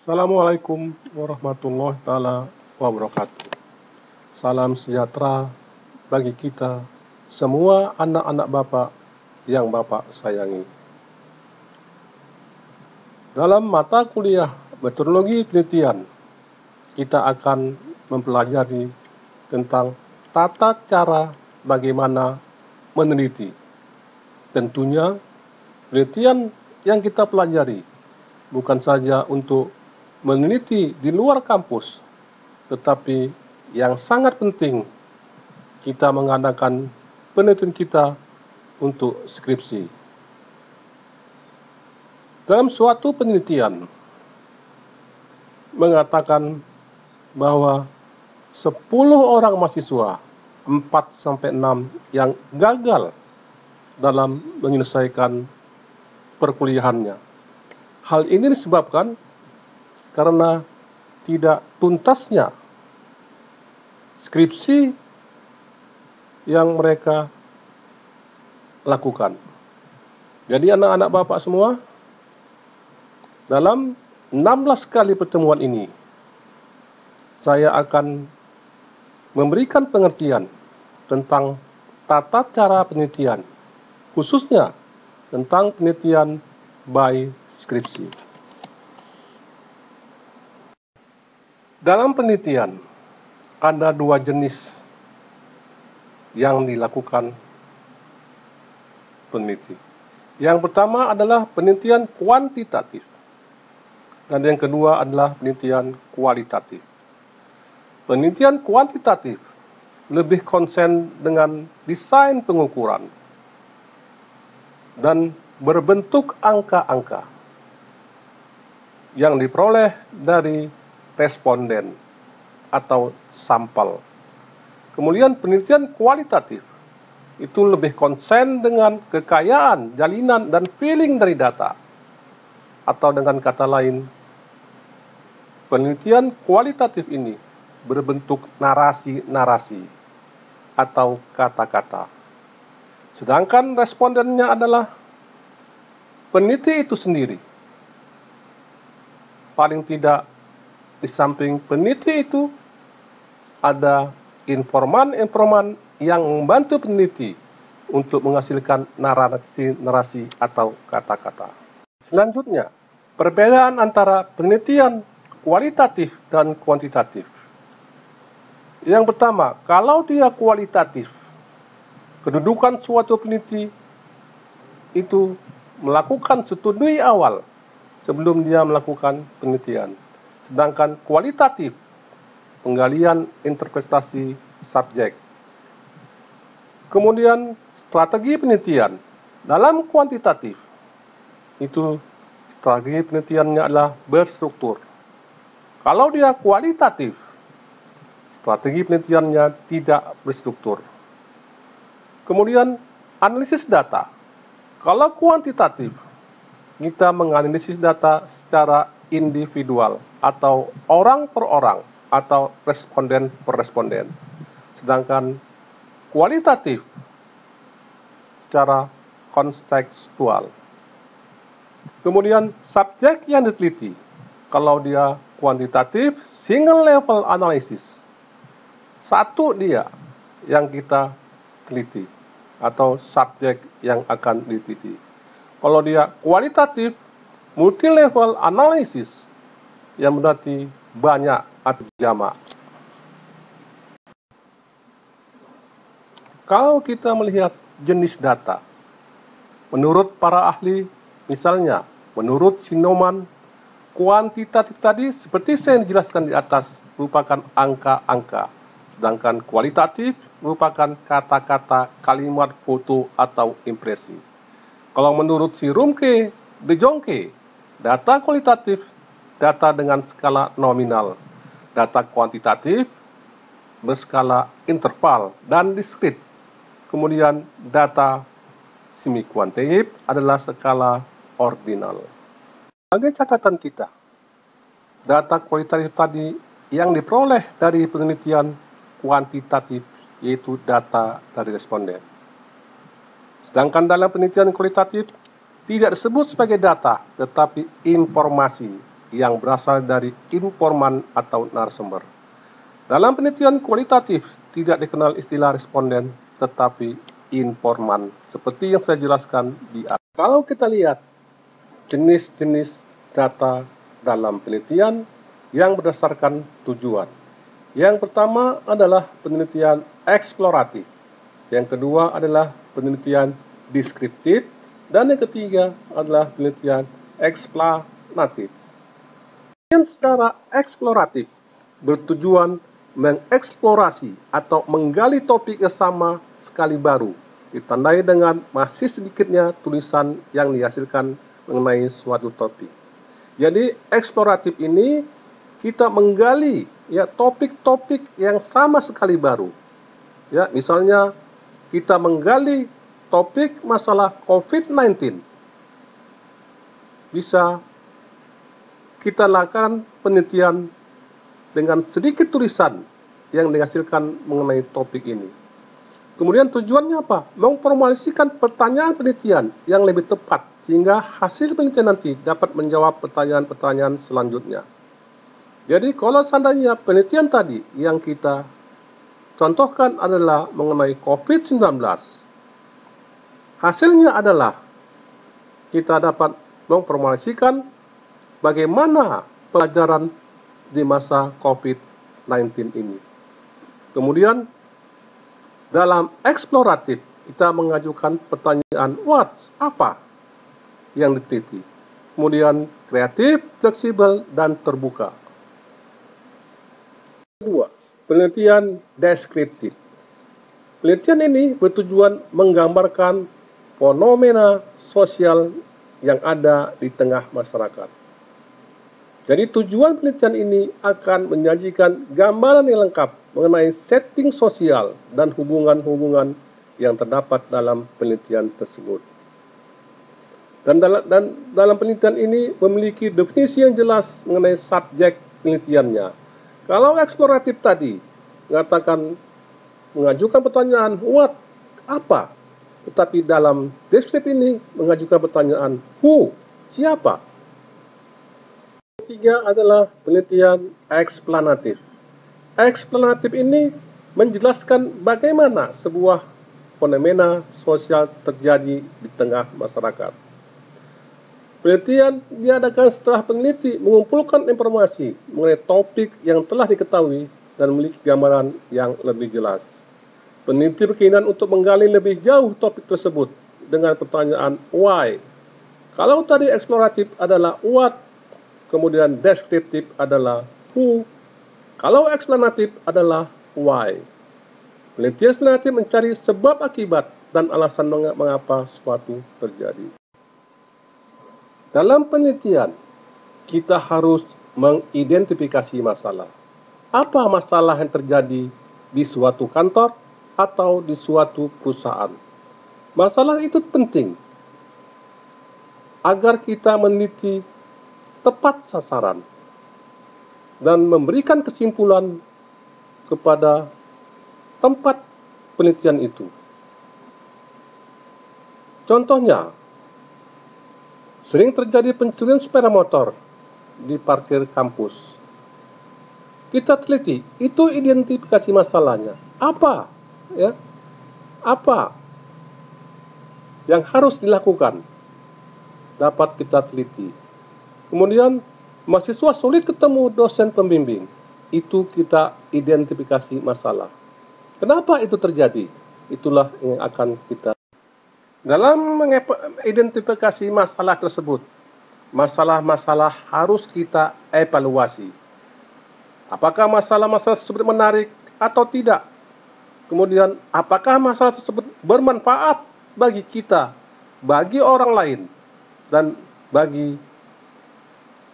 Assalamualaikum warahmatullahi taala wabarakatuh. Salam sejahtera bagi kita semua anak-anak Bapak yang Bapak sayangi. Dalam mata kuliah metodologi penelitian, kita akan mempelajari tentang tata cara bagaimana meneliti. Tentunya penelitian yang kita pelajari bukan saja untuk meneliti di luar kampus, tetapi yang sangat penting kita mengadakan penelitian kita untuk skripsi. Dalam suatu penelitian mengatakan bahwa 10 orang mahasiswa 4-6 yang gagal dalam menyelesaikan perkuliahannya. Hal ini disebabkan karena tidak tuntasnya skripsi yang mereka lakukan. Jadi anak-anak Bapak semua, dalam 16 kali pertemuan ini, saya akan memberikan pengertian tentang tata cara penelitian, khususnya tentang penelitian by skripsi. Dalam penelitian, ada 2 jenis yang dilakukan peneliti. Yang pertama adalah penelitian kuantitatif, dan yang kedua adalah penelitian kualitatif. Penelitian kuantitatif lebih konsen dengan desain pengukuran dan berbentuk angka-angka yang diperoleh dari responden atau sampel. Kemudian penelitian kualitatif itu lebih konsen dengan kekayaan, jalinan, dan feeling dari data. Atau dengan kata lain, penelitian kualitatif ini berbentuk narasi-narasi atau kata-kata. Sedangkan respondennya adalah peneliti itu sendiri. Paling tidak di samping peneliti itu, ada informan-informan yang membantu peneliti untuk menghasilkan narasi-narasi atau kata-kata. Selanjutnya, perbedaan antara penelitian kualitatif dan kuantitatif. Yang pertama, kalau dia kualitatif, kedudukan suatu peneliti itu melakukan studi awal sebelum dia melakukan penelitian. Sedangkan kualitatif, penggalian interpretasi subjek. Kemudian strategi penelitian. Dalam kuantitatif, itu strategi penelitiannya adalah berstruktur. Kalau dia kualitatif, strategi penelitiannya tidak berstruktur. Kemudian analisis data. Kalau kuantitatif, kita menganalisis data secara individual atau orang per orang atau responden per responden. Sedangkan kualitatif secara kontekstual. Kemudian subjek yang diteliti. Kalau dia kuantitatif, single level analysis. Satu dia yang kita teliti atau subjek yang akan diteliti. Kalau dia kualitatif, multi-level analysis yang berarti banyak atau jamak. Kalau kita melihat jenis data, menurut para ahli, misalnya menurut Sinoman, kuantitatif tadi seperti saya jelaskan di atas merupakan angka-angka, sedangkan kualitatif merupakan kata-kata, kalimat, foto, atau impresi. Kalau menurut si Rumke, De Jonge, data kualitatif, data dengan skala nominal. Data kuantitatif berskala interval dan diskrit. Kemudian data semi-kuantitatif adalah skala ordinal. Sebagai catatan kita, data kualitatif tadi yang diperoleh dari penelitian kuantitatif, yaitu data dari responden. Sedangkan dalam penelitian kualitatif tidak disebut sebagai data, tetapi informasi yang berasal dari informan atau narasumber. Dalam penelitian kualitatif tidak dikenal istilah responden, tetapi informan, seperti yang saya jelaskan di atas. Kalau kita lihat jenis-jenis data dalam penelitian yang berdasarkan tujuan. Yang pertama adalah penelitian eksploratif. Yang kedua adalah penelitian deskriptif. Dan yang ketiga adalah penelitian eksplanatif. Penelitian secara eksploratif bertujuan mengeksplorasi atau menggali topik yang sama sekali baru, ditandai dengan masih sedikitnya tulisan yang dihasilkan mengenai suatu topik. Jadi eksploratif ini kita menggali ya topik-topik yang sama sekali baru. Ya, misalnya kita menggali topik masalah COVID-19. Bisa kita lakukan penelitian dengan sedikit tulisan yang dihasilkan mengenai topik ini. Kemudian tujuannya apa? Memformulasikan pertanyaan penelitian yang lebih tepat sehingga hasil penelitian nanti dapat menjawab pertanyaan-pertanyaan selanjutnya. Jadi kalau seandainya penelitian tadi yang kita contohkan adalah mengenai COVID-19, hasilnya adalah kita dapat memformulasikan bagaimana pelajaran di masa COVID-19 ini. Kemudian dalam eksploratif kita mengajukan pertanyaan apa yang diteliti. Kemudian kreatif, fleksibel, dan terbuka. Kedua, penelitian deskriptif. Penelitian ini bertujuan menggambarkan fenomena sosial yang ada di tengah masyarakat. Jadi tujuan penelitian ini akan menyajikan gambaran yang lengkap mengenai setting sosial dan hubungan-hubungan yang terdapat dalam penelitian tersebut. Dan dalam penelitian ini memiliki definisi yang jelas mengenai subjek penelitiannya. Kalau eksploratif tadi mengatakan mengajukan pertanyaan apa, tetapi dalam deskriptif ini mengajukan pertanyaan siapa. Ketiga adalah penelitian eksplanatif. Eksplanatif ini menjelaskan bagaimana sebuah fenomena sosial terjadi di tengah masyarakat. Penelitian diadakan setelah peneliti mengumpulkan informasi mengenai topik yang telah diketahui dan memiliki gambaran yang lebih jelas. Peneliti berkeinginan untuk menggali lebih jauh topik tersebut dengan pertanyaan why. Kalau tadi eksploratif adalah what, kemudian deskriptif adalah who, kalau eksplanatif adalah why. Penelitian eksplanatif mencari sebab akibat dan alasan mengapa suatu terjadi. Dalam penelitian, kita harus mengidentifikasi masalah. Apa masalah yang terjadi di suatu kantor atau di suatu perusahaan? Masalah itu penting agar kita meneliti tepat sasaran dan memberikan kesimpulan kepada tempat penelitian itu. Contohnya, sering terjadi pencurian sepeda motor di parkir kampus. Kita teliti, itu identifikasi masalahnya. Apa? Ya? Apa yang harus dilakukan? Dapat kita teliti. Kemudian, mahasiswa sulit ketemu dosen pembimbing. Itu kita identifikasi masalah. Kenapa itu terjadi? Itulah yang akan kita. Dalam mengidentifikasi masalah tersebut, masalah-masalah harus kita evaluasi. Apakah masalah-masalah tersebut menarik atau tidak? Kemudian, apakah masalah tersebut bermanfaat bagi kita, bagi orang lain, dan bagi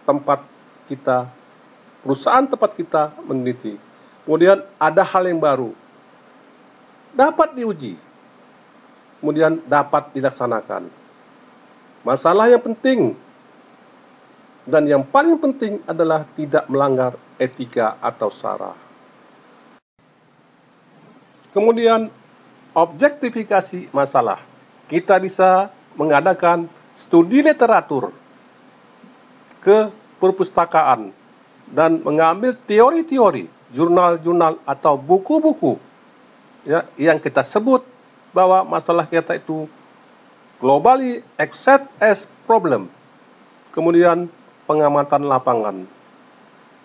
tempat kita, perusahaan tempat kita meneliti. Kemudian ada hal yang baru, dapat diuji, kemudian dapat dilaksanakan. Masalah yang penting dan yang paling penting adalah tidak melanggar etika atau SARA. Kemudian objektifikasi masalah. Kita bisa mengadakan studi literatur ke perpustakaan dan mengambil teori-teori, jurnal-jurnal atau buku-buku ya, yang kita sebut bahwa masalah kita itu globally accept as problem. Kemudian pengamatan lapangan.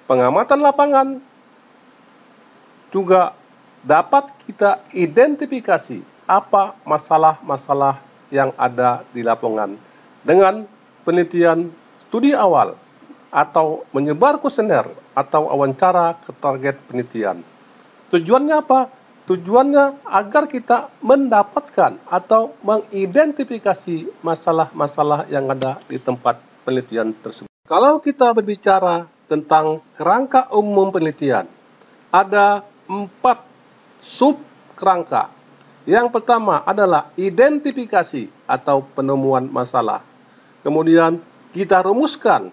Pengamatan lapangan juga dapat kita identifikasi apa masalah-masalah yang ada di lapangan dengan penelitian studi awal atau menyebar kuesioner atau wawancara ke target penelitian. Tujuannya apa? Tujuannya agar kita mendapatkan atau mengidentifikasi masalah-masalah yang ada di tempat penelitian tersebut. Kalau kita berbicara tentang kerangka umum penelitian, ada 4 sub kerangka. Yang pertama adalah identifikasi atau penemuan masalah. Kemudian kita rumuskan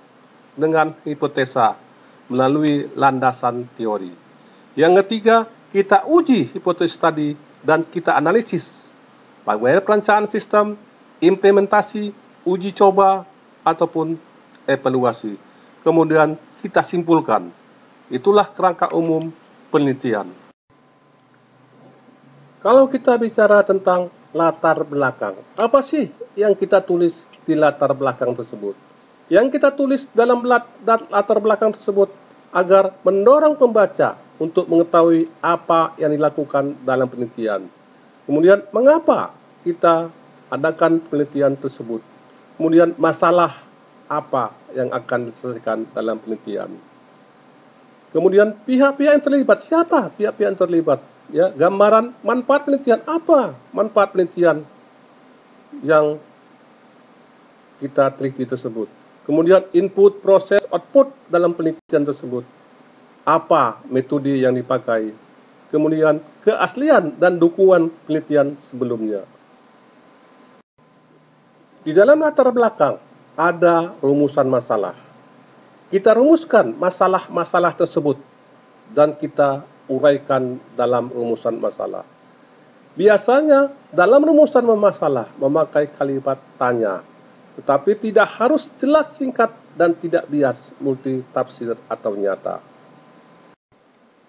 dengan hipotesa melalui landasan teori. Yang ketiga, kita uji hipotesis tadi dan kita analisis bagaimana perencanaan sistem, implementasi, uji coba, ataupun evaluasi. Kemudian kita simpulkan. Itulah kerangka umum penelitian. Kalau kita bicara tentang latar belakang, apa sih yang kita tulis di latar belakang tersebut? Yang kita tulis dalam latar belakang tersebut agar mendorong pembaca untuk mengetahui apa yang dilakukan dalam penelitian. Kemudian, mengapa kita adakan penelitian tersebut? Kemudian, masalah apa yang akan diselesaikan dalam penelitian? Kemudian, pihak-pihak yang terlibat. Siapa pihak-pihak yang terlibat? Ya, gambaran manfaat penelitian. Apa manfaat penelitian yang kita teliti tersebut? Kemudian input, proses, output dalam penelitian tersebut. Apa metode yang dipakai? Kemudian keaslian dan dukungan penelitian sebelumnya. Di dalam latar belakang ada rumusan masalah. Kita rumuskan masalah-masalah tersebut dan kita uraikan dalam rumusan masalah. Biasanya dalam rumusan masalah memakai kalimat tanya, tetapi tidak harus jelas, singkat, dan tidak bias, multi tafsir atau nyata.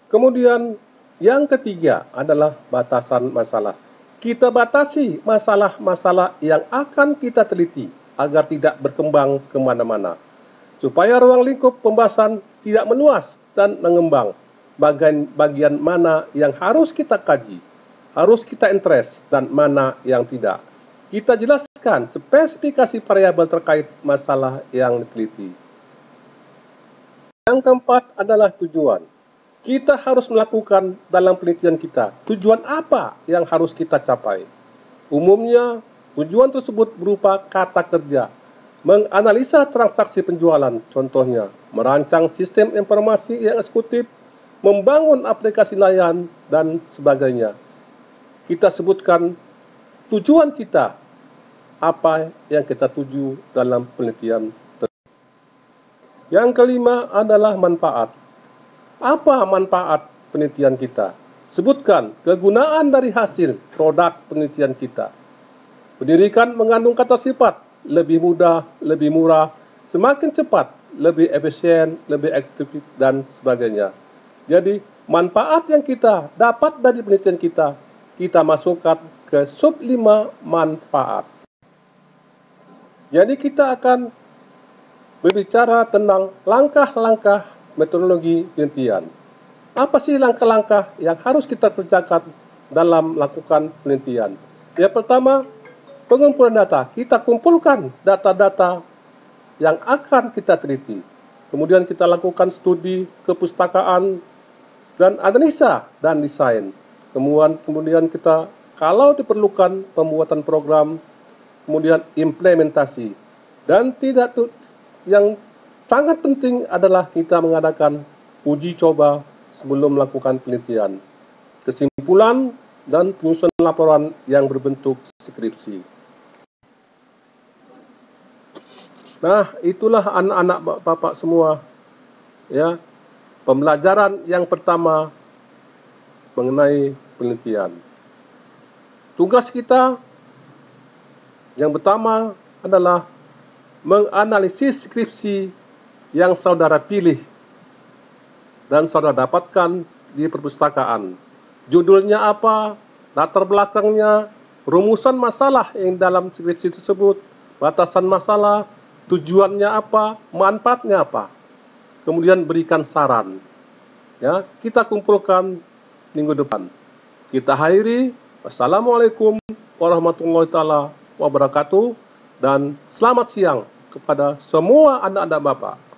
Kemudian yang ketiga adalah batasan masalah. Kita batasi masalah-masalah yang akan kita teliti agar tidak berkembang kemana-mana, supaya ruang lingkup pembahasan tidak meluas dan mengembang. Bagian mana yang harus kita kaji, harus kita interest, dan mana yang tidak. Kita jelaskan spesifikasi variabel terkait masalah yang diteliti. Yang keempat adalah tujuan. Kita harus melakukan dalam penelitian kita. Tujuan apa yang harus kita capai? Umumnya, tujuan tersebut berupa kata kerja, menganalisa transaksi penjualan, contohnya, merancang sistem informasi yang eksekutif, membangun aplikasi layanan, dan sebagainya. Kita sebutkan tujuan kita, apa yang kita tuju dalam penelitian tersebut. Yang kelima adalah manfaat. Apa manfaat penelitian kita? Sebutkan kegunaan dari hasil produk penelitian kita. Pendidikan mengandung kata sifat, lebih mudah, lebih murah, semakin cepat, lebih efisien, lebih efektif, dan sebagainya. Jadi, manfaat yang kita dapat dari penelitian kita masukkan ke sub 5 manfaat. Jadi, kita akan berbicara tentang langkah-langkah metodologi penelitian. Apa sih langkah-langkah yang harus kita kerjakan dalam melakukan penelitian? Yang pertama, pengumpulan data. Kita kumpulkan data-data yang akan kita teliti. Kemudian kita lakukan studi kepustakaan dan analisa dan desain. Kemudian kita, kalau diperlukan, pembuatan program, kemudian implementasi. Dan yang sangat penting adalah kita mengadakan uji coba sebelum melakukan penelitian, kesimpulan, dan penyusunan laporan yang berbentuk skripsi. Nah, itulah anak-anak bapak semua, ya, pembelajaran yang pertama mengenai penelitian. Tugas kita yang pertama adalah menganalisis skripsi yang saudara pilih dan saudara dapatkan di perpustakaan. Judulnya apa, latar belakangnya, rumusan masalah yang dalam skripsi tersebut, batasan masalah, tujuannya apa, manfaatnya apa. Kemudian berikan saran. Ya, kita kumpulkan minggu depan. Kita akhiri. Wassalamualaikum warahmatullahi wabarakatuh dan selamat siang kepada semua anak-anak Bapak.